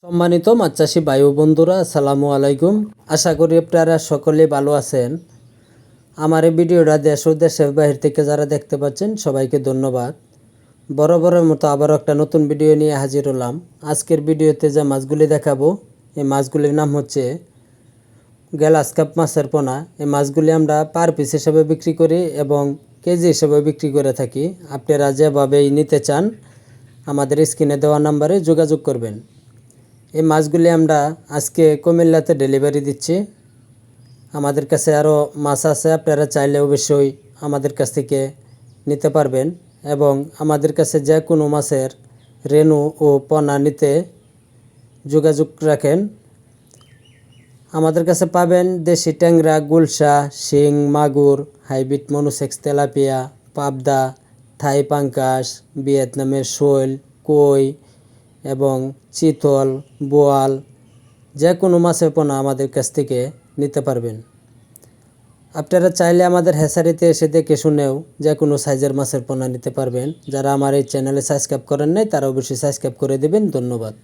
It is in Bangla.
সম্মানিত মাছ চাষি ভাই ও বন্ধুরা, আসসালামু আলাইকুম। আশা করি আপনারা সকলে ভালো আছেন। আমার এই ভিডিওটা দেশ ও দেশের বাহির থেকে যারা দেখতে পাচ্ছেন সবাইকে ধন্যবাদ। বরাবরের মতো আবারও একটা নতুন ভিডিও নিয়ে হাজির হলাম। আজকের ভিডিওতে যে মাছগুলি দেখাবো, এই মাছগুলির নাম হচ্ছে গ্লাস কাপ মাছের পোনা। এই মাছগুলি আমরা পার পিস হিসেবে বিক্রি করি এবং কেজি হিসেবে বিক্রি করে থাকি। আপনারা যেভাবেই নিতে চান আমাদের স্ক্রিনে দেওয়া নাম্বারে যোগাযোগ করবেন। এই মাছগুলি আমরা আজকে কুমিল্লাতে ডেলিভারি দিচ্ছি। আমাদের কাছে আরও মাছ আছে, আপনারা চাইলে অবশ্যই আমাদের কাছ থেকে নিতে পারবেন এবং আমাদের কাছে যে কোনো মাছের রেণু ও পোনা নিতে যোগাযোগ রাখেন। আমাদের কাছে পাবেন দেশি ট্যাংরা, গুলশা, শিং, মাগুর, হাইব্রিড মনুসেক্স, তেলাপিয়া, পাবদা, থাই পাঙ্কাস, ভিয়েতনামের শোল, কই এবং চিতল, বোয়াল, যে কোনো মাছের পোনা আমাদের কাছ থেকে নিতে পারবেন। আপনারা চাইলে আমাদের হ্যাচারিতে এসে দেখে শুনেও যে কোনো সাইজের মাছের পোনা নিতে পারবেন। যারা আমার এই চ্যানেলে সাবস্ক্রাইব করেন নাই তারা অবশ্যই সাবস্ক্রাইব করে দেবেন। ধন্যবাদ।